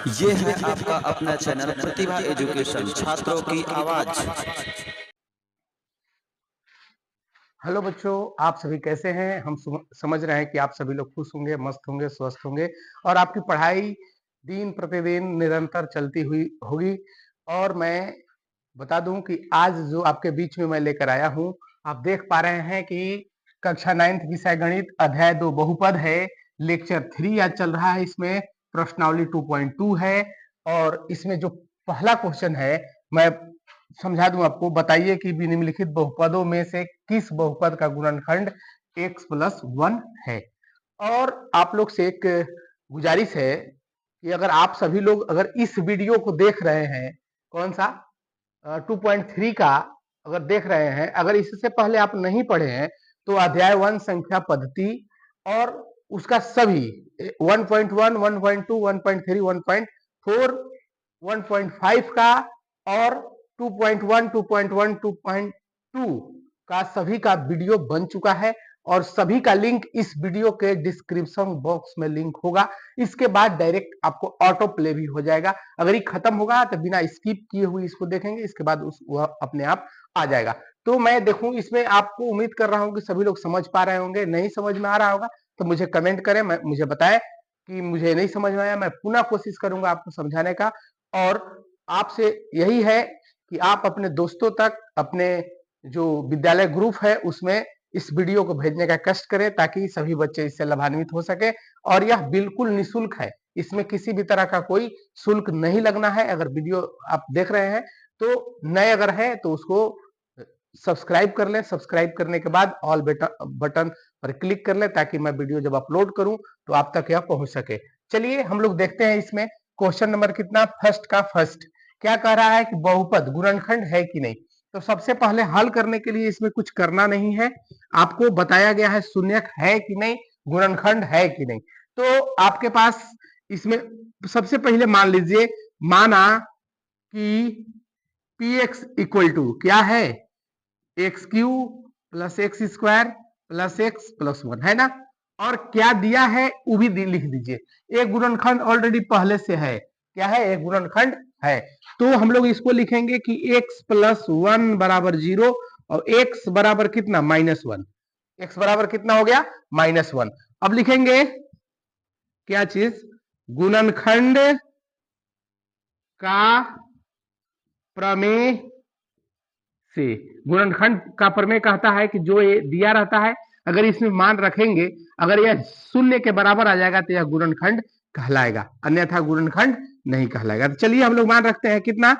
ये है आपका अपना चैनल प्रतिभा एजुकेशन, छात्रों की आवाज। हेलो बच्चों, आप सभी कैसे हैं? हम समझ रहे हैं कि आप सभी लोग खुश होंगे, मस्त होंगे, स्वस्थ होंगे और आपकी पढ़ाई दिन प्रतिदिन निरंतर चलती हुई होगी। और मैं बता दूं कि आज जो आपके बीच में मैं लेकर आया हूं, आप देख पा रहे हैं कि कक्षा 9th विषय गणित अध्याय 2 बहुपद है, लेक्चर 3 आज चल रहा है। इसमें प्रश्नावली 2.2 है और इसमें जो पहला क्वेश्चन है मैं समझा दूं आपको। बताइए कि निम्नलिखित बहुपदों में से किस बहुपद का गुणनखंड x+1 है। और आप लोग से एक गुजारिश है कि अगर आप सभी लोग अगर इस वीडियो को देख रहे हैं, कौन सा 2.3 का अगर देख रहे हैं, अगर इससे पहले आप नहीं पढ़े हैं तो अध्याय 1 संख्या पद्धति और उसका सभी 1.1, 1.2, 1.3, 1.4, 1.5 का और 2.1, 2.1, 2.2 का सभी का वीडियो बन चुका है और सभी का लिंक इस वीडियो के डिस्क्रिप्शन बॉक्स में लिंक होगा। इसके बाद डायरेक्ट आपको ऑटो प्ले भी हो जाएगा। अगर ये खत्म होगा तो बिना स्किप किए हुए इसको देखेंगे, इसके बाद वह अपने आप आ जाएगा। तो मैं देखूं इसमें आपको उम्मीद कर रहा हूं कि सभी लोग समझ पा रहे होंगे। नहीं समझ में आ रहा होगा तो मुझे कमेंट करें, मुझे बताएं कि मुझे नहीं समझ में आया। मैं पुनः कोशिश करूंगा आपको समझाने का। और आपसे यही है कि आप अपने दोस्तों तक, अपने जो विद्यालय ग्रुप है उसमें इस वीडियो को भेजने का कष्ट करें ताकि सभी बच्चे इससे लाभान्वित हो सके। और यह बिल्कुल निःशुल्क है, इसमें किसी भी तरह का कोई शुल्क नहीं लगना है। अगर वीडियो आप देख रहे हैं तो नए अगर है तो उसको सब्सक्राइब कर लें। सब्सक्राइब करने के बाद ऑल बटन पर क्लिक कर लें ताकि मैं वीडियो जब अपलोड करूं तो आप तक यह पहुंच सके। चलिए हम लोग देखते हैं इसमें क्वेश्चन नंबर कितना, फर्स्ट का फर्स्ट। क्या कह रहा है कि बहुपद गुणनखंड है कि नहीं। तो सबसे पहले हल करने के लिए इसमें कुछ करना नहीं है, आपको बताया गया है शून्यक है कि नहीं, गुणनखंड है कि नहीं। तो आपके पास इसमें सबसे पहले मान लीजिए, माना कि पी एक्स इक्वल टू क्या है, x Q plus x square plus x plus 1 है ना। और क्या दिया है वो भी लिख दीजिए। एक गुणनखंड ऑलरेडी पहले से है, क्या है, एक गुणनखंड है। तो हम लोग इसको लिखेंगे कि x प्लस 1 बराबर 0 और x बराबर कितना, -1। x बराबर कितना हो गया, -1। अब लिखेंगे क्या चीज, गुणनखंड का प्रमेय से। गुणनखंड का प्रमेय कहता है कि जो ये दिया रहता है अगर इसमें मान रखेंगे, अगर यह शून्य के बराबर आ जाएगा तो यह गुणनखंड कहलाएगा, अन्यथा गुणनखंड नहीं कहलाएगा। तो चलिए हम लोग मान रखते हैं कितना,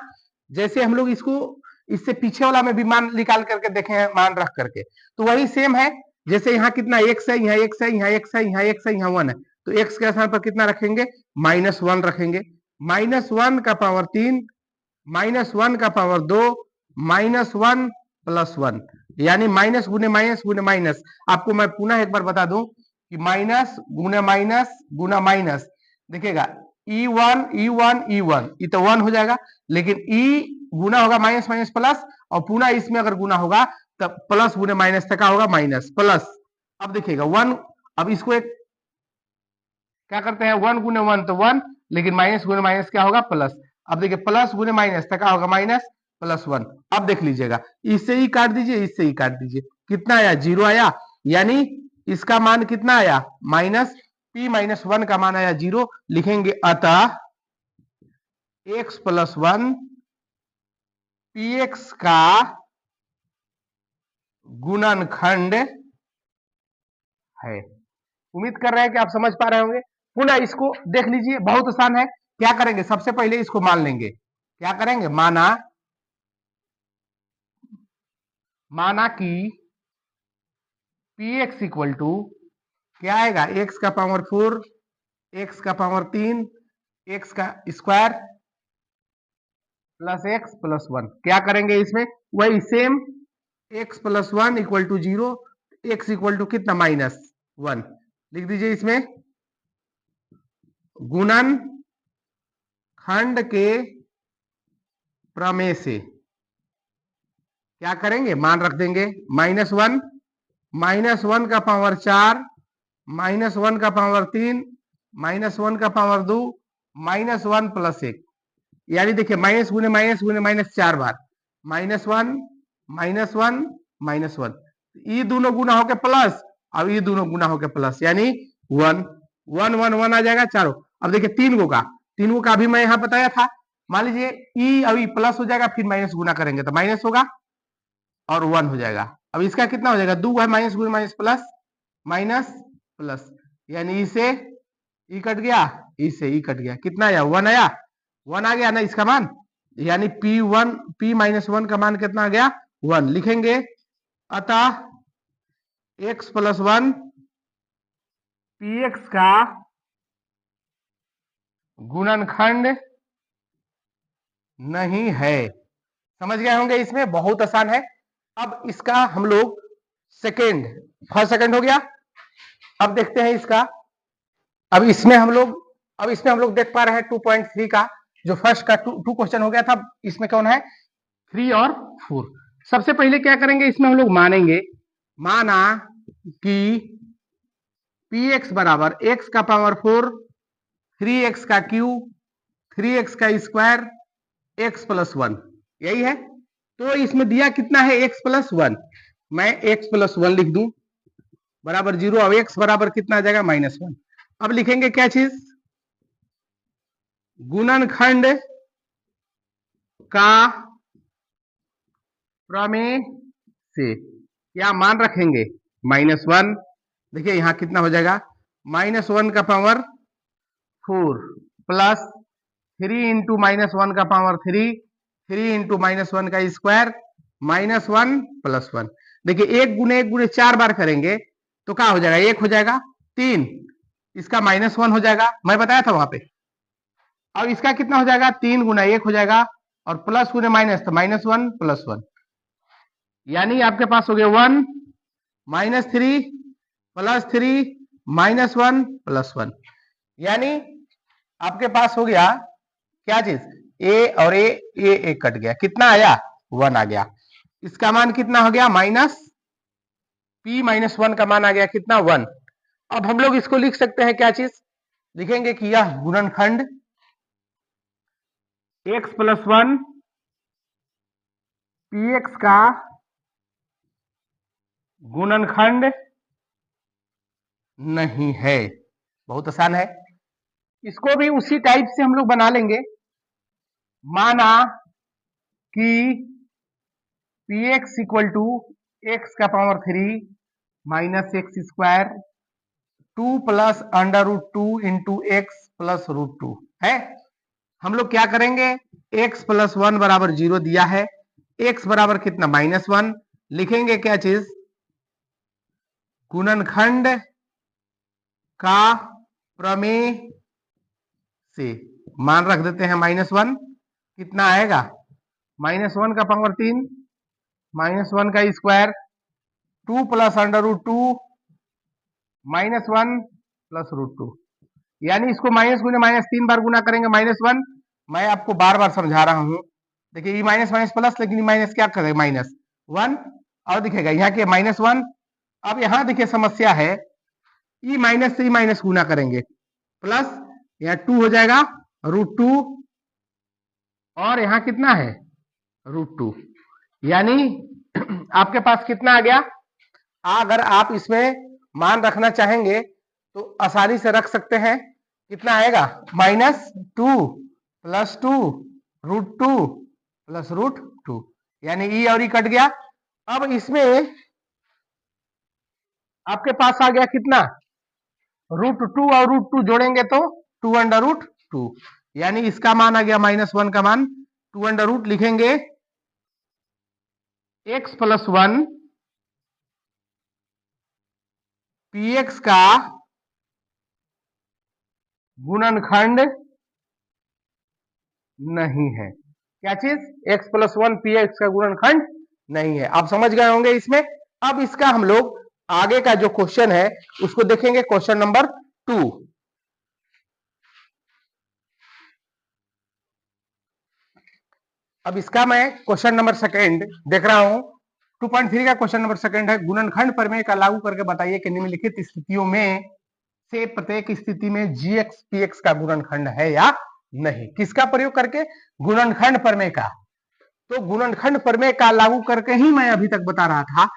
जैसे हम लोग इसको इससे पीछे वाला में भी मान निकाल करके देखे हैं, मान रख करके तो वही सेम है। जैसे यहाँ कितना x है, यहाँ x है, यहाँ x है, यहाँ x है, यहाँ 1 है, तो x के स्थान पर कितना रखेंगे, -1 रखेंगे। -1 का पावर 3, -1 का पावर 2, -1 प्लस 1, यानी माइनस गुने माइनस गुने माइनस। आपको मैं पुनः एक बार बता दूं कि माइनस गुने माइनस गुना माइनस, देखिएगा E1 E1 E1, ये तो 1 हो जाएगा, लेकिन E गुना होगा माइनस माइनस प्लस, और पुनः इसमें अगर गुना होगा तब प्लस गुने माइनस तक का होगा माइनस प्लस। अब देखिएगा 1, अब इसको एक क्या करते हैं, 1 गुने 1 तो 1, लेकिन माइनस गुने माइनस क्या होगा, प्लस। अब देखिए प्लस गुने माइनस तक का होगा माइनस प्लस 1। अब देख लीजिएगा, इससे ही काट दीजिए, इससे ही काट दीजिए, कितना आया, 0 आया, यानी इसका मान कितना आया, -p-1 का मान आया 0। लिखेंगे अतः x प्लस 1 px का गुणनखंड है। उम्मीद कर रहे हैं कि आप समझ पा रहे होंगे। पुनः इसको देख लीजिए, बहुत आसान है। क्या करेंगे, सबसे पहले इसको मान लेंगे। क्या करेंगे, माना कि px इक्वल टू क्या आएगा, x का पावर 4, x का पावर 3, x का स्क्वायर प्लस x प्लस 1। क्या करेंगे इसमें, वही same, x plus 1 equal to 0, x equal to कितना, -1 लिख दीजिए। इसमें गुणन खंड के प्रमेय से क्या करेंगे, मान रख देंगे, -1, -1 का पावर 4, -1 का पावर 3, -1 का पावर 2, -1 + 1, यानी देखिए माइनस गुने माइनस 4 बार, -1 -1 -1, ये दोनों गुना होके प्लस, अब ये दोनों गुना होके प्लस, यानी 1 1 1 1 आ जाएगा चारों। अब देखिए तीन गो का अभी मैं यहाँ बताया था। मान लीजिए ई अभी प्लस हो जाएगा, फिर माइनस गुना करेंगे तो माइनस होगा और 1 हो जाएगा। अब इसका कितना हो जाएगा, 2 है, माइनस गुने माइनस प्लस, माइनस प्लस, यानी इसे ई कट गया, इससे ई कट गया, कितना आया 1 आया, 1 आ गया ना इसका मान, यानी P -1 का मान कितना आ गया 1 लिखेंगे। अतः x + 1 px का गुणनखंड नहीं है। समझ गए होंगे, इसमें बहुत आसान है। अब इसका हम लोग फर्स्ट सेकंड हो गया। अब देखते हैं इसका, अब इसमें हम लोग देख पा रहे हैं 2.3 का जो फर्स्ट का टू क्वेश्चन हो गया था, इसमें कौन है 3 और 4। सबसे पहले क्या करेंगे, इसमें हम लोग माना कि px बराबर x का पावर 4 3x का क्यूब 3x का स्क्वायर x + 1, यही है। तो इसमें दिया कितना है x + 1, मैं x + 1 लिख दूं बराबर 0। अब x बराबर कितना आ जाएगा -1। अब लिखेंगे क्या चीज, गुणनखंड का प्रमेय से क्या मान रखेंगे -1। देखिए यहां कितना हो जाएगा, -1 का पावर 4 प्लस 3 इंटू -1 का पावर 3 3 इंटू -1 का स्क्वायर -1 + 1। देखिए एक गुने 4 बार करेंगे तो क्या हो जाएगा, 1 हो जाएगा 3, इसका -1 हो जाएगा, मैं बताया था वहां पे। अब इसका कितना हो जाएगा, 3 गुना 1 हो जाएगा और प्लस गुने माइनस तो -1 + 1, यानी आपके पास हो गया 1 -3 + 3 -1 + 1, यानी आपके पास हो गया क्या चीज, ए और ए कट गया, कितना आया 1 आ गया। इसका मान कितना हो गया P -1 का मान आ गया कितना 1। अब हम लोग इसको लिख सकते हैं क्या चीज, लिखेंगे कि यह गुणनखंड x + 1 px का गुणनखंड नहीं है। बहुत आसान है, इसको भी उसी टाइप से हम लोग बना लेंगे। माना कि px = x का power 3 - x square 2 + √2 into x + √2 है। हम लोग क्या करेंगे, x + 1 बराबर 0 दिया है, x बराबर कितना -1, लिखेंगे क्या चीज, गुणनखंड का प्रमेय से मान रख देते हैं -1, कितना आएगा -1 का पावर 3 -1 का स्क्वायर 2 + √2 -1 + √2, यानी इसको माइनस गुने माइनस 3 बार गुना करेंगे -1। मैं आपको बार बार समझा रहा हूं, देखिए ये माइनस माइनस प्लस, लेकिन माइनस क्या करेगा -1 और दिखेगा यहाँ के -1। अब यहाँ देखिए समस्या है, ई माइनस से ई माइनस गुना करेंगे प्लस, यहाँ 2 हो जाएगा √2 और यहाँ कितना है √2, यानी आपके पास कितना आ गया। अगर आप इसमें मान रखना चाहेंगे तो आसानी से रख सकते हैं, कितना आएगा -2 + 2 √2 + √2, यानी ई और ई कट गया। अब इसमें आपके पास आ गया कितना √2 और √2 जोड़ेंगे तो 2√2, यानी इसका मान आ गया -1 का मान 2√, लिखेंगे x + 1 px का गुणनखंड नहीं है। क्या चीज, x + 1 px का गुणनखंड नहीं है। आप समझ गए होंगे इसमें। अब इसका हम लोग आगे का जो क्वेश्चन है उसको देखेंगे, क्वेश्चन नंबर 2। अब इसका मैं क्वेश्चन नंबर 2 देख रहा हूं, 2.3 का क्वेश्चन नंबर 2 है, गुणनखंड प्रमेय का लागू करके बताइए कि निम्नलिखित स्थितियों में से प्रत्येक स्थिति में gx px का गुणनखंड है या नहीं। किसका प्रयोग करके? गुणनखंड प्रमेय का। तो गुणनखंड प्रमेय का लागू करके ही मैं अभी तक बता रहा था।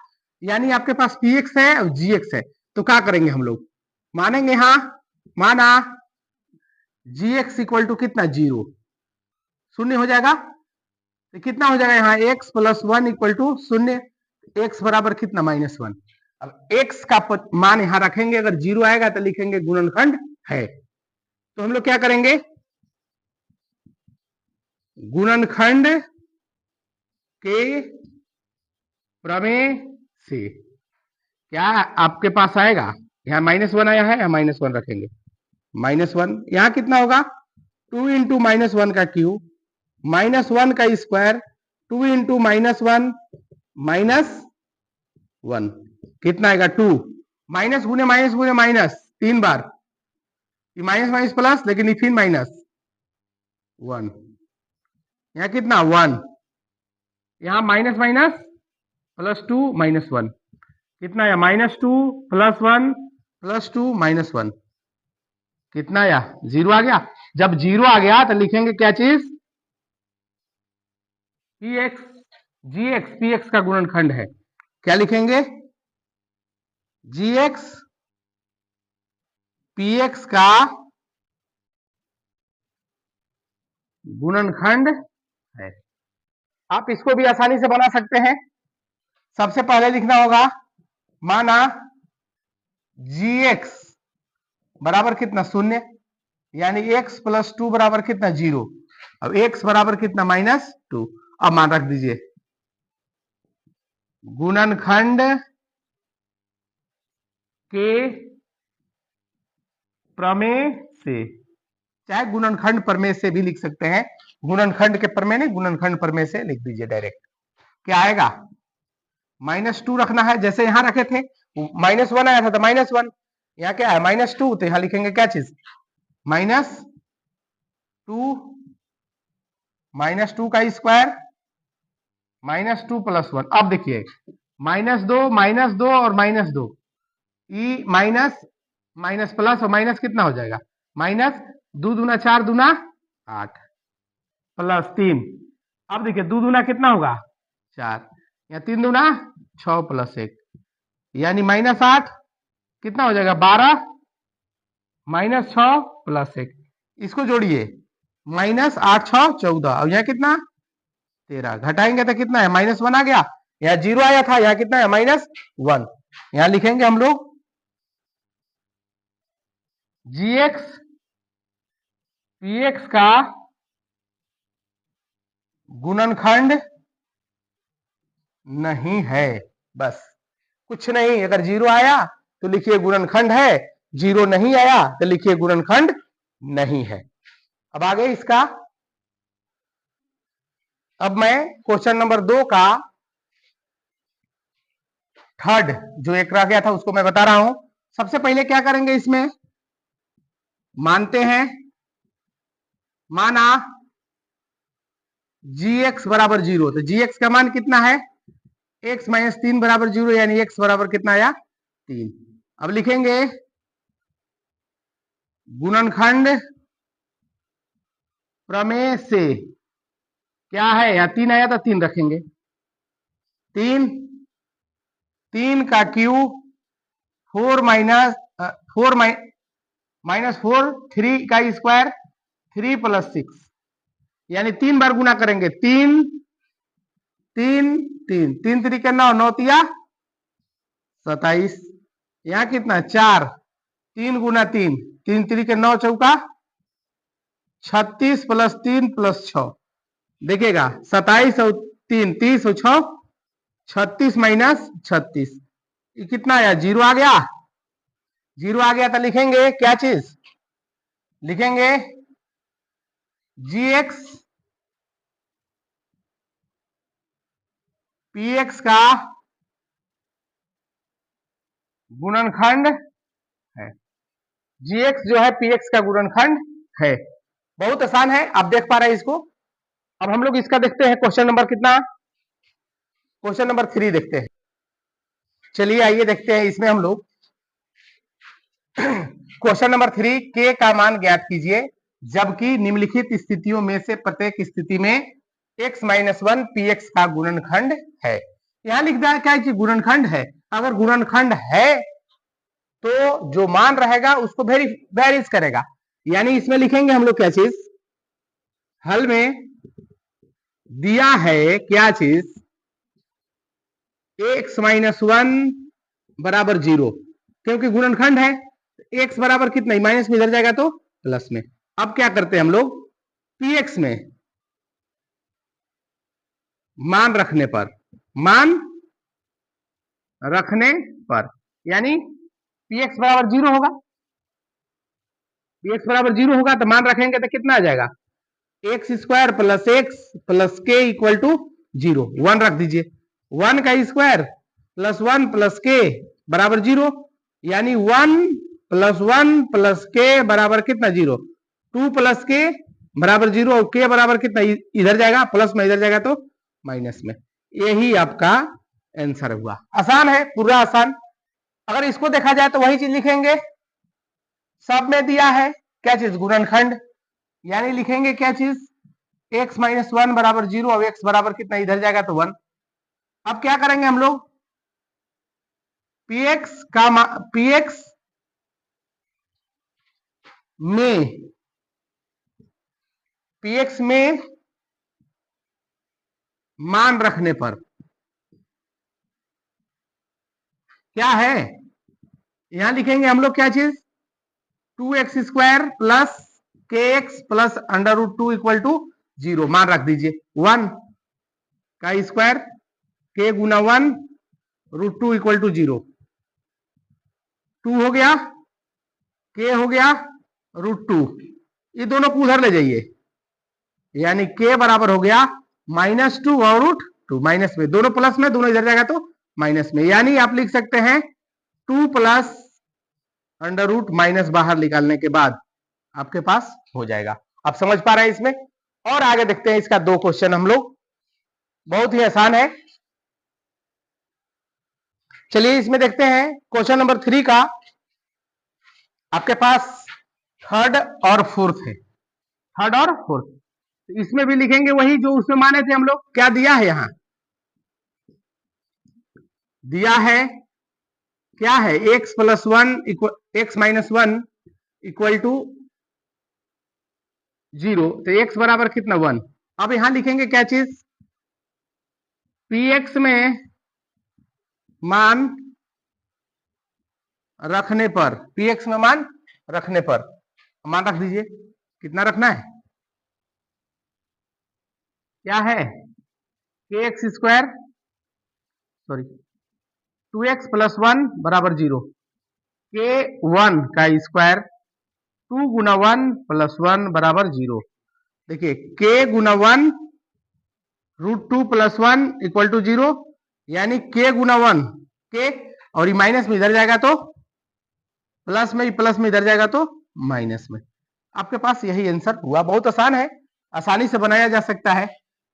यानी आपके पास px है और gx है, तो क्या करेंगे हम लोग? मानेंगे, हाँ माना gx इक्वल टू कितना? 0, शून्य हो जाएगा। तो कितना हो जाएगा यहाँ? x plus 1 equal to 0, x बराबर कितना? -1। अब x का मान यहाँ रखेंगे, अगर 0 आएगा तो लिखेंगे गुणनखंड है। तो हम लोग क्या करेंगे? गुणनखंड के प्रमेय से क्या आपके पास आएगा? यहाँ -1 आया है, यहाँ -1 रखेंगे। -1 यहाँ कितना होगा? 2 इंटू -1 का क्यूब, -1 का स्क्वायर, 2 इंटू -1 -1 कितना आएगा? 2। माइनस गुने माइनस गुने माइनस 3 बार, माइनस माइनस प्लस, लेकिन फिर -1। यहाँ कितना? 1। यहाँ माइनस माइनस प्लस 2 -1 कितना आया? -2 प्लस 1 प्लस 2 -1 कितना आया? 0 आ गया। जब 0 आ गया तो लिखेंगे क्या चीज? px gx px का गुणनखंड है। क्या लिखेंगे? gx px का गुणनखंड है। आप इसको भी आसानी से बना सकते हैं। सबसे पहले लिखना होगा, माना gx बराबर कितना? 0, यानी x प्लस 2 बराबर कितना? 0। अब x बराबर कितना? -2। अब मान रख दीजिए, गुणनखंड के प्रमेय से, चाहे गुणनखंड प्रमेय से भी लिख सकते हैं। गुणनखंड के प्रमेय नहीं, गुणनखंड प्रमेय से लिख दीजिए डायरेक्ट। क्या आएगा? -2 रखना है, जैसे यहां रखे थे। -1 आया था तो -1, यहाँ क्या है? -2, तो यहां लिखेंगे क्या चीज? -2 -2 का स्क्वायर, -2 प्लस 1। अब देखिए, -2 और -2, ई माइनस माइनस प्लस और माइनस कितना हो जाएगा? -2 दूना 4 दूना 8 प्लस 3। अब देखिए 2 दूना कितना होगा? 4, या 3 दूना 6 प्लस 1, यानी -8 कितना हो जाएगा? 12 -6 प्लस 1। इसको जोड़िए, -8 6 14, और यहाँ कितना? 13। घटाएंगे तो कितना है? -1 आ गया। यहाँ 0 आया था, यहाँ कितना है? -1। यहाँ लिखेंगे हम लोग gx px का गुणनखंड नहीं है। बस, कुछ नहीं। अगर 0 आया तो लिखिए गुणनखंड है, 0 नहीं आया तो लिखिए गुणनखंड नहीं है। अब आगे इसका, अब मैं क्वेश्चन नंबर 2 का थर्ड जो एक रह गया था उसको मैं बता रहा हूं। सबसे पहले क्या करेंगे? इसमें मानते हैं, माना gx बराबर 0, तो gx का मान कितना है? x माइनस 3 बराबर 0, यानी x बराबर कितना आया? 3। अब लिखेंगे गुणनखंड प्रमेय से क्या है? यहाँ 3 आया था, 3 रखेंगे। 3 का क्यूब, 4 माइनस 4, 3 का स्क्वायर, 3 प्लस 6, यानी 3 बार गुना करेंगे। 3 3 3 3 3 के 9, 9 तिया 27, यहाँ कितना? 4, 3 गुना 3, 3 3 के 9 चौका 36 प्लस 3 प्लस 6, देखिएगा 27 और 3 30 और 6 36 माइनस 36, ये कितना आया? 0 आ गया। 0 आ गया तो लिखेंगे क्या चीज? लिखेंगे gx px का गुणनखंड है। gx जो है px का गुणनखंड है। बहुत आसान है, आप देख पा रहे हैं इसको। अब हम लोग इसका देखते हैं क्वेश्चन नंबर कितना? क्वेश्चन नंबर 3 देखते हैं। चलिए आइए देखते हैं इसमें हम लोग क्वेश्चन नंबर 3, के का मान ज्ञात कीजिए। जबकि निम्नलिखित स्थितियों में से प्रत्येक स्थिति में x माइनस वन px का गुणनखंड है। यहां लिख दिया क्या है कि गुणनखंड है। अगर गुणनखंड है तो जो मान रहेगा उसको वेरीज करेगा, यानी इसमें लिखेंगे हम लोग क्या चीज, हल में दिया है क्या चीज, x माइनस वन बराबर 0, क्योंकि गुणनखंड है x बराबर कितना, माइनस में इधर जाएगा तो प्लस में। अब क्या करते हैं हम लोग, px में मान रखने पर यानी px बराबर 0 होगा, px बराबर 0 होगा तो मान रखेंगे तो कितना आ जाएगा, x square plus x plus के इक्वल टू 0, 1 रख दीजिए, 1 का स्क्वायर प्लस 1 प्लस के बराबर 0, यानी 1 प्लस के बराबर कितना 0, 2 प्लस के बराबर 0 और के बराबर कितना इधर जाएगा प्लस में, इधर जाएगा तो माइनस में। यही आपका आंसर हुआ। आसान है, पूरा आसान। अगर इसको देखा जाए तो वही चीज लिखेंगे, सब में दिया है क्या चीज, गुणनखंड, यानी लिखेंगे क्या चीज, x माइनस वन बराबर 0 और x बराबर कितना इधर जाएगा तो 1। अब क्या करेंगे हम लोग, px में मान रखने पर क्या है, यहां लिखेंगे हम लोग क्या चीज, 2x square plus K X plus under root 2 equal to 0, मान रख दीजिए, 1 का स्क्वायर के गुना 1 रूट 2 इक्वल टू 0, 2 हो गया, के हो गया रूट 2, ये दोनों को उधर ले जाइए, यानी के बराबर हो गया -2 और रूट 2, माइनस में, दोनों प्लस में, दोनों इधर जाएगा तो माइनस में, यानी आप लिख सकते हैं 2 प्लस अंडर रूट माइनस बाहर निकालने के बाद आपके पास हो जाएगा। आप समझ पा रहे हैं इसमें। और आगे देखते हैं इसका 2 क्वेश्चन हम लोग, बहुत ही आसान है। चलिए इसमें देखते हैं क्वेश्चन नंबर 3 का, आपके पास थर्ड और फोर्थ है, थर्ड और फोर्थ, इसमें भी लिखेंगे वही जो उसमें माने थे हम लोग। क्या दिया है, यहां दिया है क्या है, x plus one X minus one equal to 0, तो x बराबर कितना 1। अब यहां लिखेंगे क्या चीज, px में मान रखने पर, px में मान रखने पर, मान रख दीजिए, कितना रखना है, क्या है, के x square sorry 2x plus 1 बराबर 0, के 1 का स्क्वायर 2 गुना 1 प्लस 1 बराबर 0। देखिए के गुना 1 रूट 2 प्लस 1 इक्वल टू 0, यानी के गुना 1 के, और ये माइनस में इधर जाएगा तो प्लस में, प्लस में इधर जाएगा तो माइनस में। आपके पास यही आंसर हुआ। बहुत आसान है, आसानी से बनाया जा सकता है।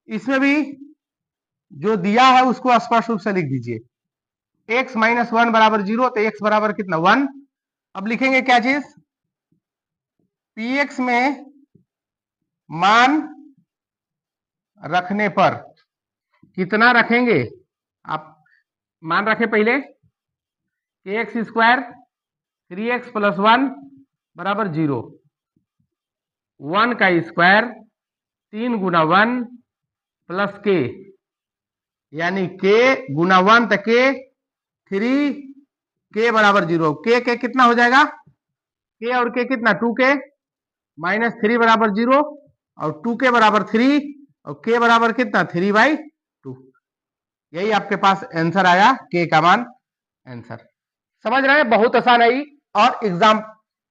इसमें भी जो दिया है उसको स्पष्ट रूप से लिख दीजिए, x माइनस वन बराबर 0, तो x बराबर कितना 1। अब लिखेंगे क्या चीज, px में मान रखने पर कितना रखेंगे, आप मान रखें पहले, के एक्स स्क्वायर 3x प्लस 1 बराबर 0, 1 का स्क्वायर 3 गुना 1 प्लस के, यानी के गुना 1 तक के 3, के बराबर 0, के कितना हो जाएगा, के और के कितना 2k, -3 बराबर 0 और 2k बराबर 3 और के बराबर कितना 3/2। यही आपके पास आंसर आया, के का मान आंसर। समझ रहे हैं, बहुत आसान है। और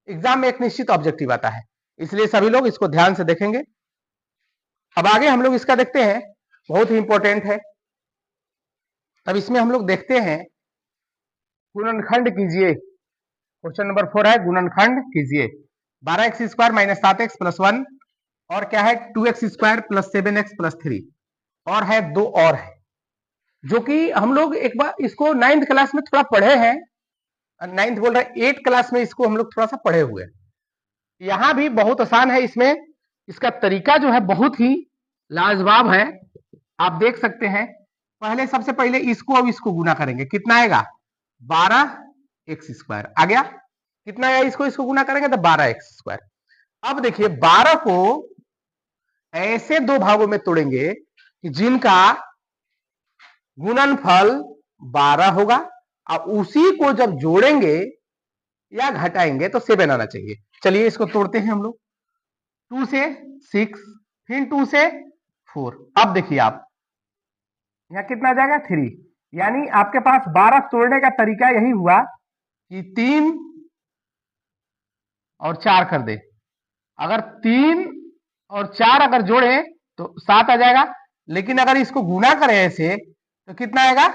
एग्जाम में एक निश्चित ऑब्जेक्टिव आता है, इसलिए सभी लोग इसको ध्यान से देखेंगे। अब आगे हम लोग इसका देखते हैं, बहुत ही इंपॉर्टेंट है। अब इसमें हम लोग देखते हैं, गुणनखंड कीजिए। क्वेश्चन नंबर 4 है, गुणनखंड कीजिए। 12x square minus 7x plus 1, और क्या है 2x square plus 7x plus 3, और है 2 और है, जो कि हम लोग एक बार इसको 9th क्लास में थोड़ा पढ़े हैं, 9th बोल रहे हैं 8th क्लास में इसको हम लोग थोड़ा सा पढ़े हुए हैं। यहां भी बहुत आसान है। इसमें इसका तरीका जो है बहुत ही लाजवाब है। आप देख सकते हैं, पहले सबसे पहले इसको और इसको गुना करेंगे, कितना आएगा 12x² आ गया। कितना आया, इसको इसको गुना करेंगे तो 12x²। अब देखिए 12 को ऐसे दो भागों में तोड़ेंगे कि जिनका गुणनफल 12 होगा, और उसी को जब जोड़ेंगे या घटाएंगे तो 7 आना चाहिए। चलिए इसको तोड़ते हैं हम लोग। 2 से 6, फिर 2 से 4। अब देखिए आप यहां कितना आ जाएगा 3, यानी आपके पास 12 तोड़ने का तरीका यही हुआ कि 3 और 4 कर दे। अगर 3 और 4 अगर जोड़े तो 7 आ जाएगा, लेकिन अगर इसको गुना करें ऐसे तो कितना आएगा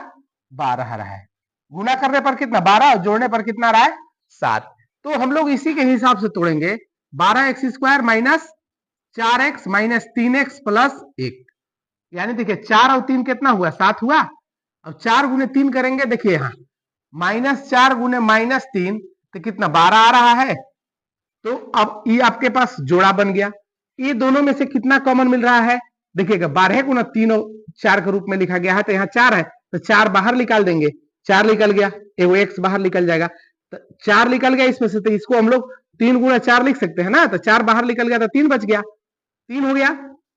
12 आ रहा है। गुना करने पर कितना 12 और जोड़ने पर कितना आ रहा है 7। तो हम लोग इसी के हिसाब से तोड़ेंगे। 12x² minus 4x minus 3x plus 1, यानी देखिए 4 और 3 कितना हुआ 7 हुआ। अब 4 गुने 3 करेंगे, देखिए यहाँ -4 गुने -3 तो कितना 12 आ रहा है। तो अब ये आपके पास जोड़ा बन गया। ये दोनों में से कितना कॉमन मिल रहा है, देखिएगा 12 गुना 3 और 4 के रूप में लिखा गया है, तो यहाँ 4 है तो 4 बाहर निकाल देंगे, 4 निकल गया, एगो x बाहर निकल जाएगा, तो 4 निकल गया इसमें से, तो इसको हम लोग 3 गुना 4 लिख सकते हैं ना। तो 4 बाहर निकल गया तो 3 बच गया, 3 हो गया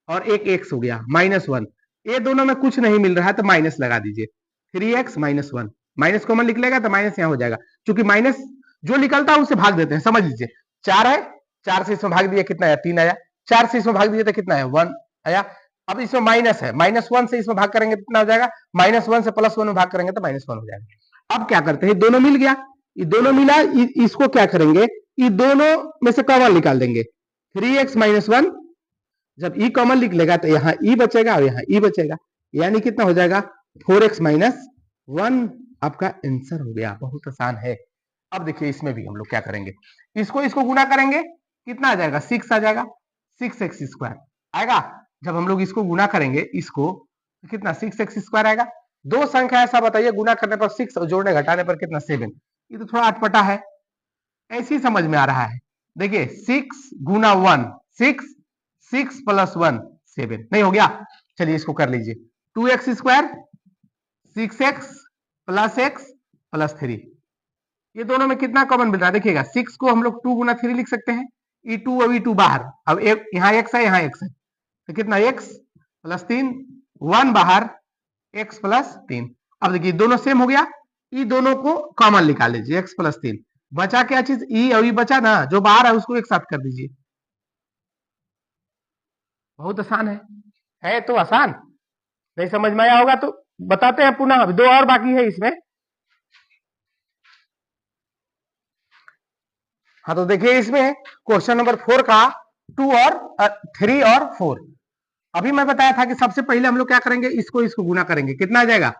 और एक x हो गया -1। ये दोनों में कुछ नहीं मिल रहा है तो माइनस लगा दीजिए, 3x - 1, माइनस कॉमन निकलेगा तो माइनस यहाँ हो जाएगा। क्योंकि माइनस जो निकलता है उसे भाग देते हैं, समझ लीजिए 4 है, 4 से इसमें भाग दिया कितना आया 3 आया, 4 से इसमें भाग दिया तो कितना है 1 आया। अब इसमें माइनस है, -1 से इसमें भाग करेंगे कितना हो जाएगा, -1 से +1 में भाग करेंगे तो -1 हो जाएगा। अब क्या करते हैं, दोनों मिल गया, ये दोनों मिला, इसको क्या करेंगे, ये दोनों में से कॉमन निकाल देंगे। 3x - 1 जब ई कॉमन लिख लेगा तो यहाँ ई बचेगा और यहाँ ई बचेगा, यानी कितना हो जाएगा 4x - 1 आपका आंसर हो गया। बहुत आसान है। अब देखिए इसमें भी हम लोग क्या करेंगे, इसको गुना करेंगे, कितना आ जाएगा 6 आ जाएगा, 6x² आएगा। जब हम लोग इसको गुना करेंगे इसको तो कितना 6x² आएगा। दो संख्या ऐसा बताइए गुना करने पर 6 और जोड़ने घटाने पर कितना 7। ये तो थोड़ा अटपटा है, ऐसी समझ में आ रहा है। देखिए 6 गुना 1 6, 6 + 1 7, नहीं हो गया। चलिए इसको कर लीजिए, 2x², 6x + x + 3। ये दोनों में कितना कॉमन मिल रहा है, देखिएगा 6 को हम लोग 2 गुना 3 लिख सकते हैं, e2 और e2 बाहर, अब एक यहाँ x है यहाँ x है, तो कितना x + 3, 1 बाहर, x + 3। अब देखिए दोनों सेम हो गया, ये दोनों को कॉमन निकाल लीजिए, x + 3 बचा क्या चीज, ई और ई बचा ना, जो बाहर है उसको एक साथ कर दीजिए। बहुत आसान है तो आसान। नहीं समझ में आया होगा तो बताते हैं पुनः, दो और बाकी है इसमें। हाँ तो देखिए इसमें क्वेश्चन नंबर 4 का 2 और 3 और 4। अभी मैं बताया था कि सबसे पहले हम लोग क्या करेंगे, इसको गुना करेंगे, कितना आ जाएगा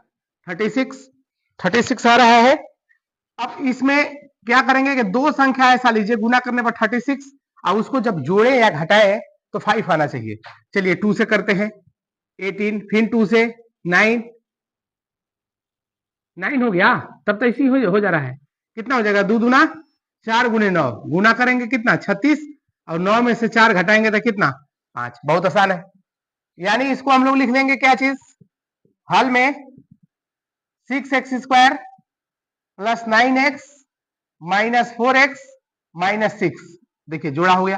36 आ रहा है। अब इसमें क्या करेंगे कि दो संख्या ऐसा लीजिए, गुना करने पर 36 और उसको जब जोड़े या घटाए तो 5 आना चाहिए। चलिए 2 से करते हैं 18, फिर 2 से 9 हो गया, तब तो इसी हो जा रहा है। कितना हो जाएगा 2 दूना 4 गुने 9, गुना करेंगे कितना 36 और 9 में से 4 घटाएंगे तो कितना 5। बहुत आसान है, यानी इसको हम लोग लिख लेंगे क्या चीज, हल में 6x² + 9x - 4x - 6। देखिए जोड़ा हो गया।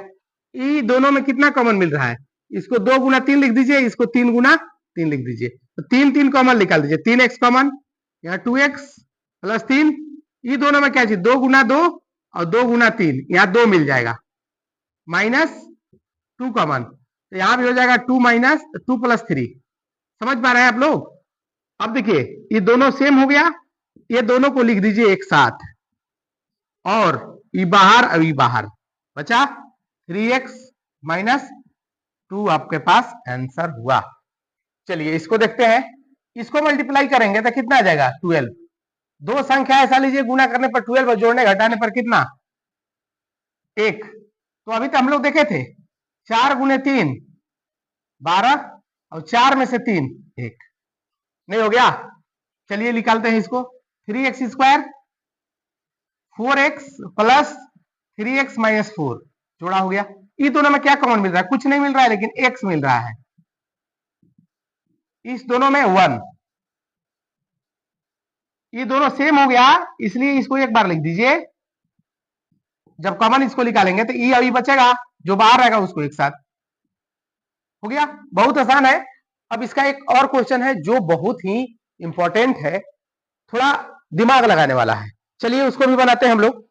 ये दोनों में कितना कॉमन मिल रहा है, इसको 2 गुना 3 लिख दीजिए, इसको 3 गुना 3 लिख दीजिए, तो 3 3 कॉमन निकाल दीजिए, 3x कॉमन, यहाँ 2x + 3, ये दोनों में क्या चीज 2 गुना 2 और 2 गुना 3, यहाँ 2 मिल जाएगा, -2 कॉमन, तो यहाँ भी हो जाएगा 2 - 2 + 3। समझ पा रहे हैं आप लोग। अब देखिए ये दोनों सेम हो गया, ये दोनों को लिख दीजिए एक साथ, और ये बाहर और ये बाहर बचा 3x - 2 आपके पास आंसर हुआ। चलिए इसको देखते हैं, इसको मल्टीप्लाई करेंगे तो कितना आ जाएगा 12। दो संख्या ऐसा लीजिए गुना करने पर 12 और जोड़ने घटाने पर कितना 1। तो अभी तो हम लोग देखे थे 4 गुने 3 12 और 4 में से 3 1, नहीं हो गया। चलिए निकालते हैं इसको, 3x² 4x + 3x - 4, जोड़ा हो गया। ये दोनों में क्या कॉमन मिल रहा है? कुछ नहीं मिल रहा है, लेकिन x मिल रहा है। इस दोनों में 1, ये दोनों सेम हो गया, इसलिए इसको एक बार लिख दीजिए। जब कॉमन इसको निकालेंगे तो ई अभी बचेगा, जो बाहर रहेगा उसको एक साथ। हो गया, बहुत आसान है। अब इसका एक और क्वेश्चन है जो बहुत ही इंपॉर्टेंट है, थोड़ा दिमाग लगाने वाला है। चलिए उसको भी बनाते हैं हम लोग।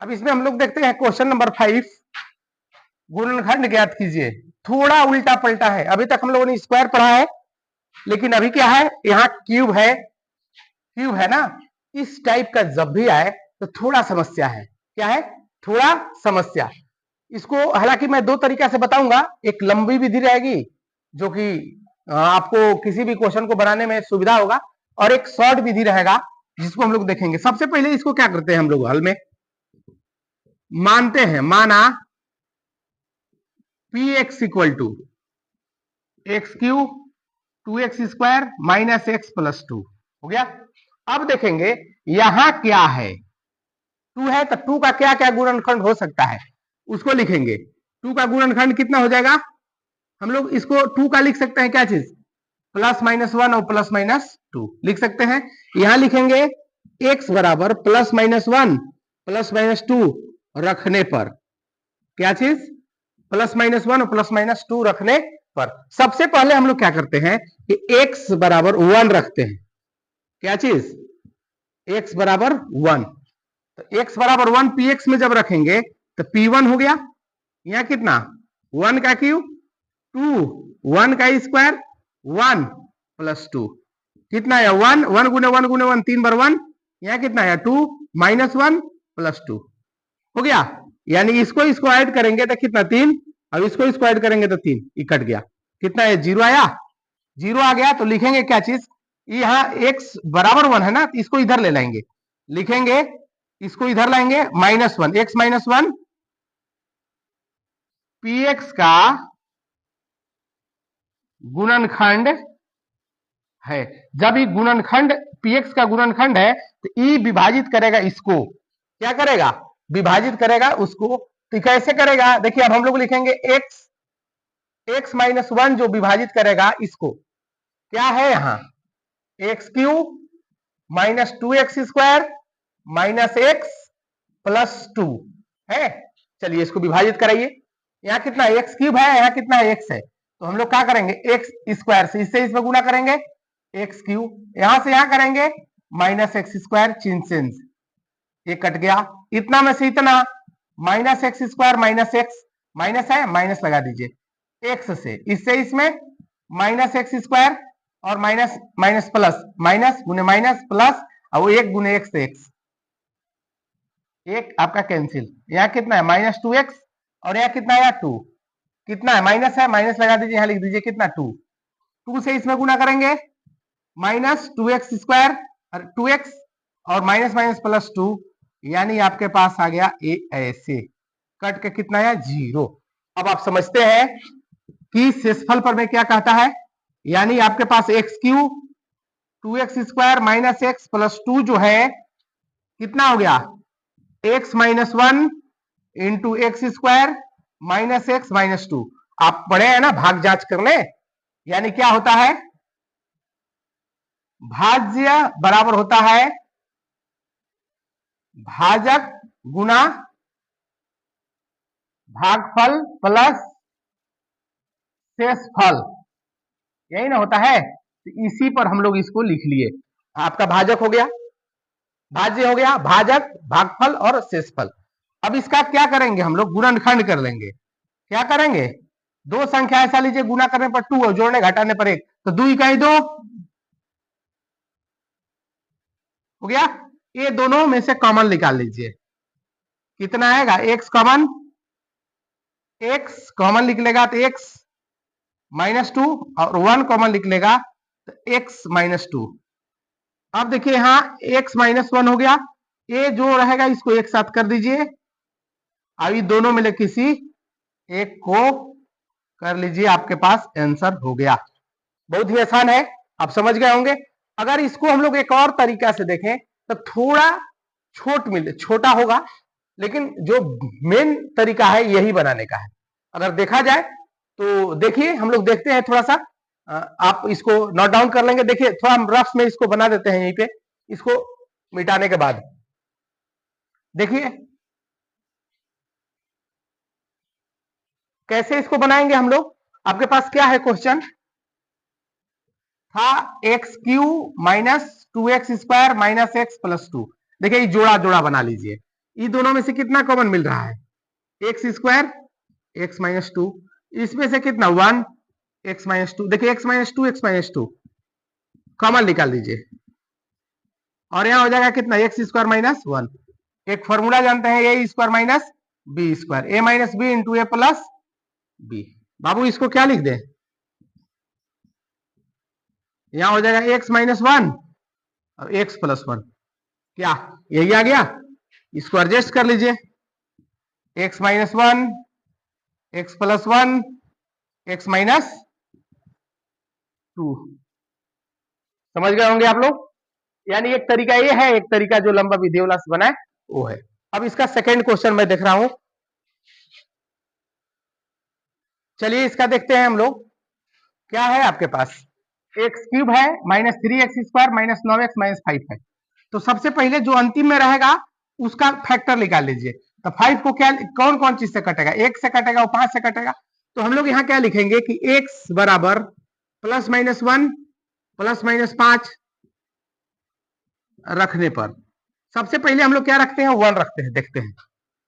अब इसमें हम लोग देखते हैं क्वेश्चन नंबर 5, गुणनखंड ज्ञात कीजिए। थोड़ा उल्टा पलटा है, अभी तक हम लोगों ने स्क्वायर पढ़ा है, लेकिन अभी क्या है, यहाँ क्यूब है, क्यूब है ना। इस टाइप का जब भी आए तो थोड़ा समस्या है। क्या है? थोड़ा समस्या। इसको हालांकि मैं दो तरीका से बताऊंगा, एक लंबी विधि रहेगी जो कि आपको किसी भी क्वेश्चन को बनाने में सुविधा होगा, और एक शॉर्ट विधि रहेगा जिसको हम लोग देखेंगे। सबसे पहले इसको क्या करते हैं हम लोग हल में मानते हैं, माना P X equal to X Q 2x square minus x plus 2 हो गया। अब देखेंगे यहां क्या है, 2 है तो 2 का क्या क्या गुणनखंड हो सकता है उसको लिखेंगे। 2 का गुणनखंड कितना हो जाएगा? हम लोग इसको 2 का लिख सकते हैं क्या चीज, प्लस माइनस 1 और प्लस माइनस 2 लिख सकते हैं। यहां लिखेंगे x बराबर प्लस माइनस 1 प्लस माइनस 2 रखने पर, क्या चीज, प्लस माइनस 1 और प्लस माइनस 2 रखने पर। सबसे पहले हम लोग क्या करते हैं कि x बराबर 1 रखते हैं। क्या चीज, x बराबर 1, तो x बराबर 1 px में जब रखेंगे तो p1 हो गया। यहां कितना, 1 का क्यूब 2, 1 का स्क्वायर 1 प्लस 2 कितना है, 1, 1 गुने 1 गुने 1 3 बार 1, यहां कितना है 2 माइनस 1 प्लस 2 हो गया। यानी इसको इसको ऐड करेंगे तो कितना 3, अब इसको इसको ऐड करेंगे तो 3, ये कट गया, कितना है 0 आया, 0 आ गया। तो लिखेंगे क्या चीज, यहाँ x बराबर 1 है ना, तो इसको इधर ले लाएंगे, लिखेंगे इसको इधर लाएंगे माइनस 1, x माइनस 1 px का गुणनखंड है। जब ये गुणनखंड px का गुणनखंड है तो e विभाजित करेगा इसको, क्या करेगा, विभाजित करेगा उसको। तो कैसे करेगा, देखिए अब हम लोग लिखेंगे x माइनस 1 जो विभाजित करेगा इसको, क्या है यहाँ x cube minus 2x square minus x plus 2 है। चलिए इसको विभाजित कराइए, यहाँ कितना एक्स क्यूब है, यहाँ कितना एक्स है, तो हम लोग क्या करेंगे एक्स स्क्वायर से इससे इसमें गुना करेंगे, एक्स क्यूब यहां से यहां करेंगे माइनस एक्स स्क्वायर, चिन्ह चेंज, ये कट गया। इतना में से इतना minus x square minus x, minus है माइनस लगा दीजिए, एक्स से इससे इसमें माइनस एक्स स्क्वायर और माइनस माइनस प्लस, माइनस गुने माइनस प्लस, और वो एक गुने एक्स एक्स, एक आपका कैंसिल। यहाँ कितना है माइनस 2x और यहाँ कितना है 2, कितना है माइनस है माइनस लगा दीजिए, यहाँ लिख दीजिए कितना 2, 2 से इसमें गुना करेंगे माइनस 2x स्क्वायर और 2x और माइनस माइनस प्लस 2, यानी आपके पास आ गया ए ऐसे कट के कितना है 0। अब आप समझते हैं कि शेषफल पर मैं क्या कहता है, यानी आपके पास x cube 2x square minus x plus 2 जो है कितना हो गया x minus 1 into x square minus x minus 2। आप पढ़े हैं ना भाग जांच करने, यानी क्या होता है, भाज्य बराबर होता है भाजक गुना भागफल प्लस शेषफल, यही ना होता है। तो इसी पर हम लोग इसको लिख लिए, आपका भाजक हो गया, भाज्य हो गया, भाजक भागफल और शेषफल। अब इसका क्या करेंगे हम लोग, गुणनखंड कर लेंगे। क्या करेंगे, दो संख्या ऐसा लीजिए गुना करने पर 2 और जोड़ने घटाने पर 1, तो 2 इकाई 2 हो गया। ये दोनों में से कॉमन निकाल लीजिए, कितना आएगा x कॉमन, x कॉमन निकलेगा तो x माइनस 2 और 1 कॉमन निकलेगा तो x माइनस 2। अब देखिए यहाँ x माइनस 1 हो गया, ये जो रहेगा इसको एक साथ कर दीजिए, अभी दोनों में से किसी एक को कर लीजिए, आपके पास आंसर हो गया। बहुत ही आसान है, आप समझ गए होंगे। अगर इसको हम लोग एक और तरीका से देखें तो थोड़ा छोटा होगा, लेकिन जो मेन तरीका है यही बनाने का है। अगर देखा जाए तो देखिए, हम लोग देखते हैं थोड़ा सा, आप इसको नोट डाउन कर लेंगे। देखिए थोड़ा हम रफ में इसको बना देते हैं यहीं पे, इसको मिटाने के बाद देखिए कैसे इसको बनाएंगे हम लोग। आपके पास क्या है क्वेश्चन था, x Q minus 2x² minus x plus 2। देखिए ये जोड़ा जोड़ा बना लीजिए, ये दोनों में से कितना कॉमन मिल रहा है, x² x माइनस 2, इसमें से कितना 1 x माइनस 2। देखिए x माइनस 2 कॉमन निकाल दीजिए, और यहां हो जाएगा कितना x² माइनस 1। एक फॉर्मूला जानते हैं, ए square minus B square, A minus B into A plus B. बाबू इसको क्या लिख दे, यहां हो जाएगा x माइनस 1 और x प्लस 1, क्या यही आ गया। इसको एडजस्ट कर लीजिए, x minus 1 x plus 1 x minus 2। समझ गए होंगे आप लोग। यानी एक तरीका ये है, एक तरीका जो लंबा विधियोला से बना है वो है। अब इसका सेकंड क्वेश्चन मैं देख रहा हूं, चलिए इसका देखते हैं हम लोग। क्या है आपके पास, x³ है minus 3x² minus 9x minus 5 है। तो सबसे पहले जो अंतिम में रहेगा उसका फैक्टर निकाल लीजिए। तो 5 को क्या, कौन कौन चीज से कटेगा, 1 से कटेगा और 5 से कटेगा। तो हम लोग यहाँ क्या लिखेंगे कि x बराबर प्लस माइनस 1 प्लस माइनस 5 रखने पर, सबसे पहले हम लोग क्या रखते हैं, 1 रखते हैं। देखते हैं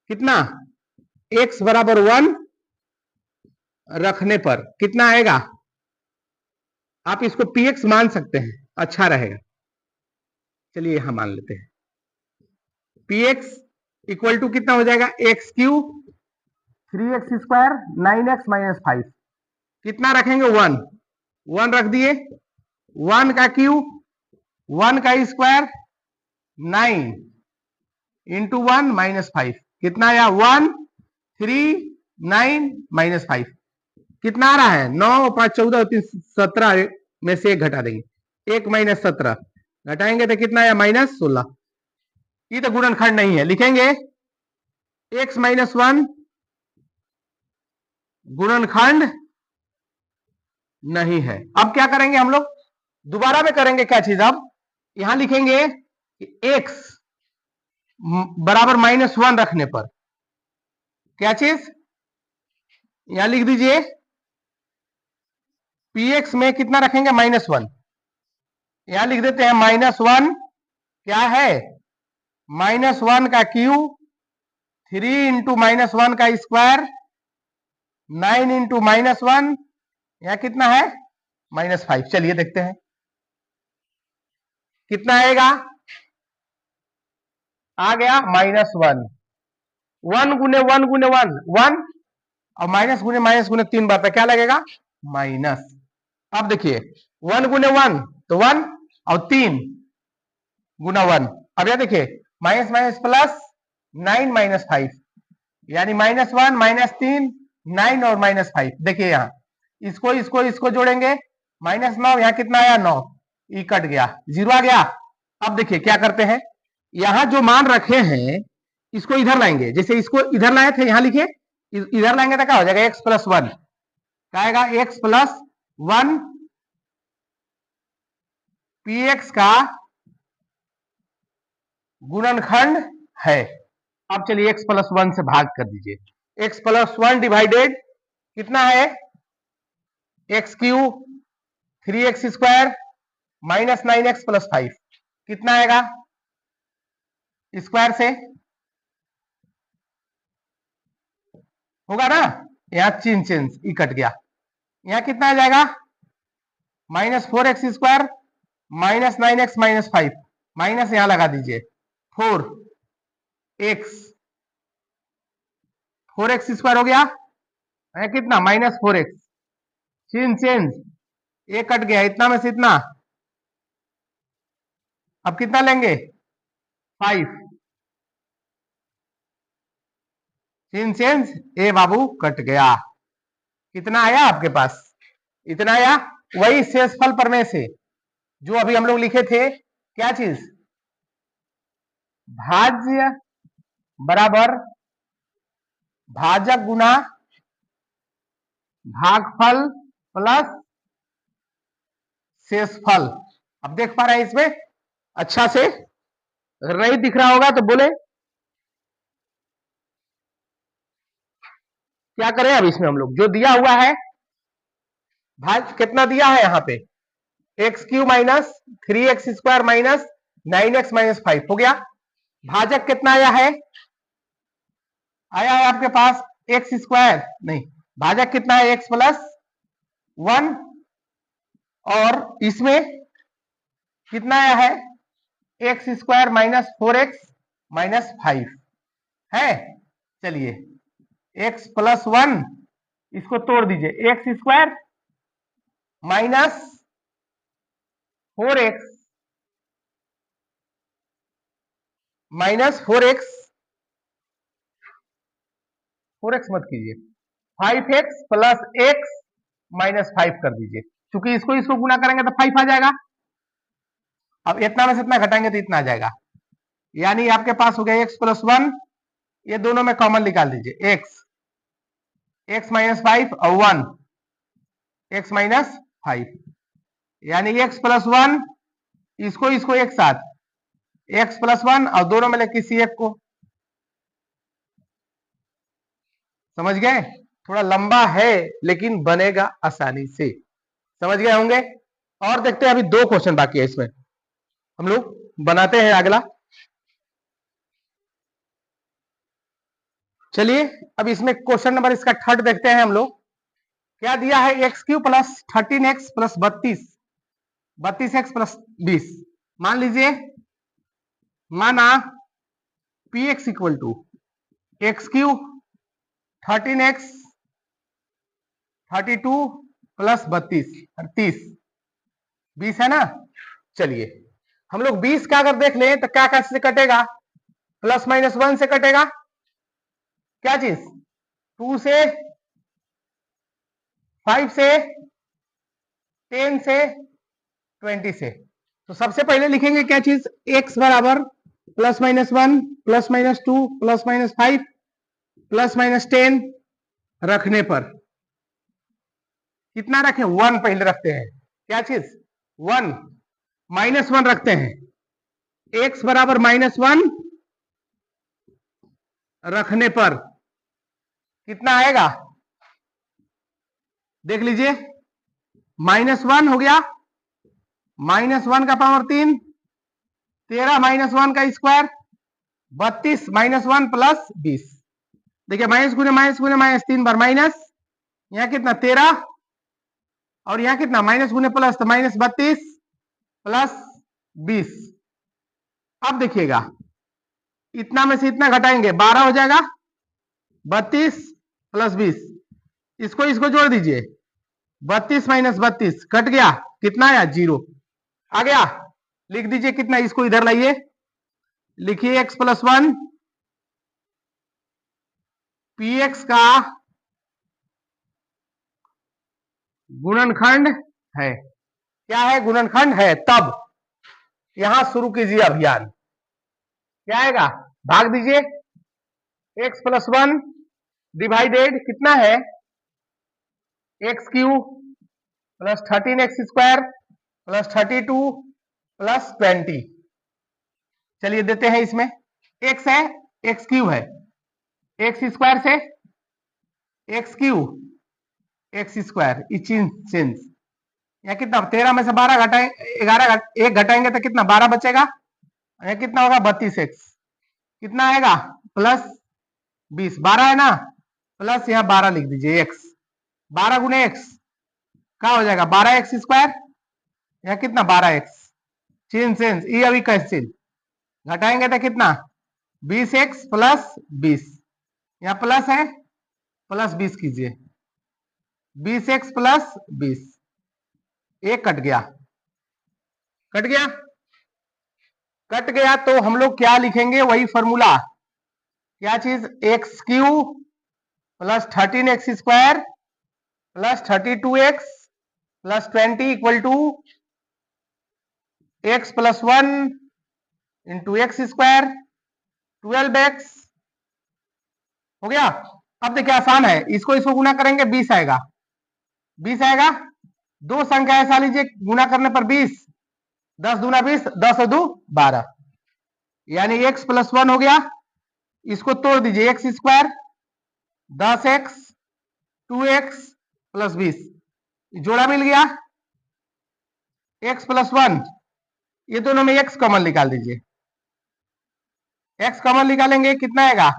कितना, x बराबर 1 रखने पर कितना आएगा। आप इसको px मान सकते हैं, अच्छा रहेगा। चलिए यहां मान लेते हैं, px इक्वल टू कितना हो जाएगा, x³ 3x² 9x माइनस 5, कितना रखेंगे 1 रख दिए, 1 का क्यू 1 का स्क्वायर 9 इंटू 1 माइनस 5, कितना आया 1 3 9 माइनस 5, कितना आ रहा है 9 5 14 3 17 में से 1 घटा देंगे, 1 माइनस 17 घटाएंगे तो कितना आया माइनस 16। ये तो गुणनखंड नहीं है, लिखेंगे x माइनस 1 गुणनखंड नहीं है। अब क्या करेंगे हम लोग, दोबारा में करेंगे क्या चीज, अब यहां लिखेंगे x बराबर माइनस 1 रखने पर क्या चीज, यहां लिख दीजिए px में कितना रखेंगे -1, यहां लिख देते हैं -1 क्या है, -1 का क्यू 3 इंटू -1 का स्क्वायर 9 इंटू -1, यहां कितना है -5। चलिए देखते हैं कितना आएगा, आ गया -1, 1 गुने 1 गुने 1 1 और माइनस गुने 3 बार पे क्या लगेगा माइनस। अब देखिए 1 गुने 1 तो 1 और 3 गुना 1, अब यह देखिए माइनस माइनस प्लस 9 माइनस 5, यानी -1 -3 9 और -5। देखिए यहाँ इसको जोड़ेंगे -9, यहाँ कितना आया 9, ई कट गया 0 आ गया। अब देखिए क्या करते हैं, यहां जो मान रखे हैं इसको इधर लाएंगे, जैसे इसको इधर लाए थे यहां लिखे, इधर लाएंगे तो क्या हो जाएगा x प्लस 1, क्या आएगा x प्लस 1 px का गुणनखंड है। अब चलिए x प्लस 1 से भाग कर दीजिए, x प्लस 1 डिवाइडेड कितना है x³ 3x² minus 9x plus 5, कितना आएगा स्क्वायर से होगा ना, यहां चेंज ई कट गया, यहां कितना आ जाएगा -4x² minus 9x minus 5, minus यहां लगा दीजिए 4x² हो गया, कितना -4x, चेंज ये कट गया, इतना में से इतना, अब कितना लेंगे 5, चेंज ए बाबू कट गया, कितना आया आपके पास, इतना आया। वही शेषफल प्रमेय से जो अभी हम लोग लिखे थे, क्या चीज भाज्य बराबर भाजक गुना भागफल प्लस शेषफल। अब देख पा रहे हैं इसमें अच्छा से? अगर नहीं दिख रहा होगा तो बोले। क्या करें अब इसमें हम लोग? जो दिया हुआ है भाज कितना दिया है यहाँ पे, x Q minus 3x² minus 9x minus 5 हो गया। भाजक कितना आया है? आया है आपके पास x², नहीं, भाजक कितना है? x प्लस 1, और इसमें कितना आया है? x² माइनस 4x माइनस 5 है। चलिए x प्लस 1 इसको तोड़ दीजिए, x² minus 4x minus 4x मत कीजिए, 5x प्लस x माइनस 5 कर दीजिए, क्योंकि इसको गुना करेंगे तो 5 आ जाएगा। अब इतना में से इतना घटाएंगे तो इतना आ जाएगा, यानी आपके पास हो गया x प्लस 1, ये दोनों में कॉमन निकाल दीजिए, x माइनस 5 और 1 x माइनस 5, यानी x प्लस 1, इसको एक साथ x प्लस 1 और दोनों में किसी एक को। समझ गए? थोड़ा लंबा है लेकिन बनेगा आसानी से, समझ गए होंगे। और देखते हैं, अभी 2 क्वेश्चन बाकी है इसमें, हम लोग बनाते हैं अगला। चलिए अब इसमें क्वेश्चन नंबर इसका 3rd देखते हैं हम लोग। क्या दिया है? x³ plus 13x plus 32x plus 20। मान लीजिए, माना px equal to x³ 13x 32 plus 30 20 है ना। चलिए हम लोग 20 का अगर देख लें तो क्या कैसे कटेगा? प्लस माइनस 1 से कटेगा। क्या चीज? 2 से, 5 से, 10 से, 20 से। तो सबसे पहले लिखेंगे क्या चीज? x बराबर plus minus 1 plus minus 2 plus minus 5 plus minus 10 रखने पर कितना रखें? 1 पहले रखते हैं। क्या चीज? 1 माइनस 1 रखते हैं। x बराबर -1 रखने पर कितना आएगा? देख लीजिए, -1 हो गया, -1 का पावर 3, 13 -1 का स्क्वायर 32 -1 प्लस 20। देखिए माइनस गुने माइनस 3 बार माइनस, यहाँ कितना 13, और यहाँ कितना माइनस गुने प्लस, तो -32 प्लस 20। अब देखिएगा, इतना में से इतना घटाएंगे 12 हो जाएगा, 32 प्लस 20, इसको जोड़ दीजिए, 32 माइनस 32 कट गया, कितना आया? 0 आ गया। लिख दीजिए कितना, इसको इधर लाइए, लिखिए x प्लस 1 px का गुणनखंड है। क्या है? गुणनखंड है। तब यहां शुरू कीजिए अभियान। क्या आएगा? भाग दीजिए, x प्लस 1 डिवाइडेड कितना है? x³ plus 13x² plus 32 plus 20। चलिए देते हैं इसमें, x है, x³ है, x² से x³ x², चेंज। यहाँ कितना? 13 में से 12 घटाएं, 11 1 घटाएंगे तो कितना? 12 बचेगा। यहाँ कितना होगा? 32x, कितना आएगा? प्लस 20, 12 है ना, प्लस यहाँ 12 लिख दीजिए, x 12 गुने x क्या हो जाएगा? 12x², यहाँ कितना? 12x, चेंज, ये अभी कैसे घटाएंगे तो कितना? 20x प्लस 20, यहाँ प्लस है, प्लस 20 कीजिए, 20x प्लस 20, एक कट गया, कट गया तो हम लोग क्या लिखेंगे? वही फॉर्मूला। क्या चीज? x³ plus 13x² plus 32x plus 20 equal to x plus 1 into x² 12x हो गया। अब देखिए आसान है, इसको गुना करेंगे 20 आएगा, 20 आएगा। दो संख्या ऐसा लीजिए गुना करने पर 20, 10 दूना 20, 10 और 2 12, यानी x प्लस 1 हो गया। इसको तोड़ दीजिए, x square 10x 2x plus 20, जोड़ा मिल गया x प्लस 1, ये दोनों में x कॉमन निकाल दीजिए, x कॉमन निकालेंगे कितना आएगा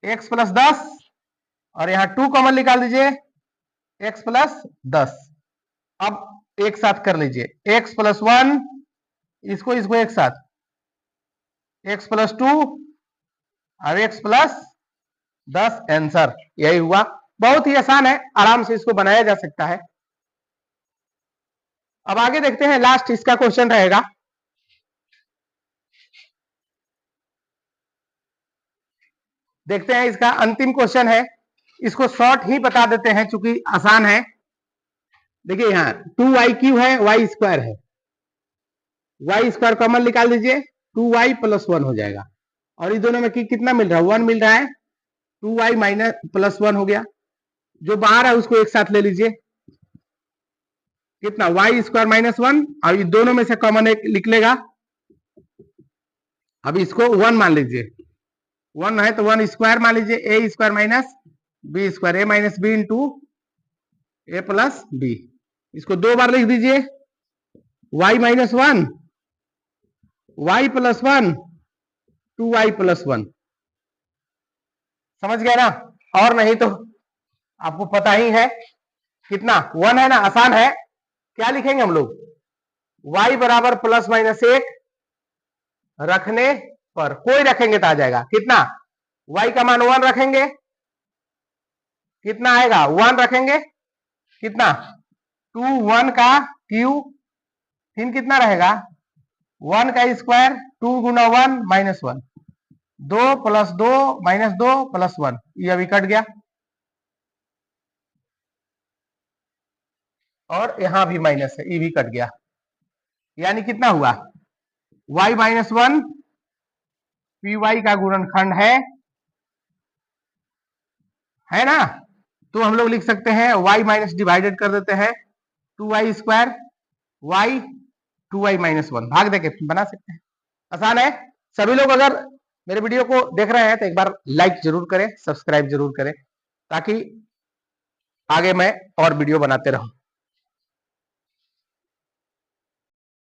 x प्लस 10, और यहां 2 कॉमन निकाल दीजिए x प्लस 10। अब एक साथ कर लीजिए, x प्लस 1, इसको एक साथ, x प्लस 2 और x प्लस 10, आंसर यही हुआ। बहुत ही आसान है, आराम से इसको बनाया जा सकता है। अब आगे देखते हैं, लास्ट इसका क्वेश्चन रहेगा। देखते हैं, इसका अंतिम क्वेश्चन है, इसको शॉर्ट ही बता देते हैं चूंकि आसान है। देखिए यहाँ 2y³ है, y स्क्वायर है, y स्क्वायर कॉमन निकाल दीजिए, 2y प्लस 1 हो जाएगा। और इस दोनों में कितना मिल रहा है, 1 मिल रहा है, 2y माइनस प्लस 1 हो गया। जो बाहर है उसको एक साथ ले लीजिए, कितना y स्क्वायर माइनस 1, और ये दोनों में से कॉमन एक लिख लेगा। अब इसको 1 मान लीजिए, 1 है तो 1 स्क्वायर मान लीजिए, a square minus b square, a minus B into A plus B. इसको 2 बार लिख दीजिए, y minus 1, y plus 1, 2y plus 1। समझ गए ना? और नहीं तो आपको पता ही है कितना 1 है ना, आसान है। क्या लिखेंगे हम लोग, y बराबर प्लस माइनस 1 रखने पर, कोई रखेंगे तो आ जाएगा कितना, y का मान 1 रखेंगे, कितना आएगा 1 रखेंगे, कितना 2 1 का क्यूब, फिर कितना रहेगा 1 का स्क्वायर, 2 गुना 1 माइनस 1, 2 प्लस 2 माइनस 2 प्लस 1, ये अभी कट गया। और यहां भी माइनस है, ये भी कट गया, यानी कितना हुआ y माइनस 1 py का गुणनखंड है ना। तो हम लोग लिख सकते हैं y माइनस डिवाइडेड कर देते हैं 2y square, y 2y minus 1 भाग देके बना सकते हैं। आसान है। सभी लोग अगर मेरे वीडियो को देख रहे हैं तो एक बार लाइक जरूर करें, सब्सक्राइब जरूर करें, ताकि आगे मैं और वीडियो बनाते रहूं।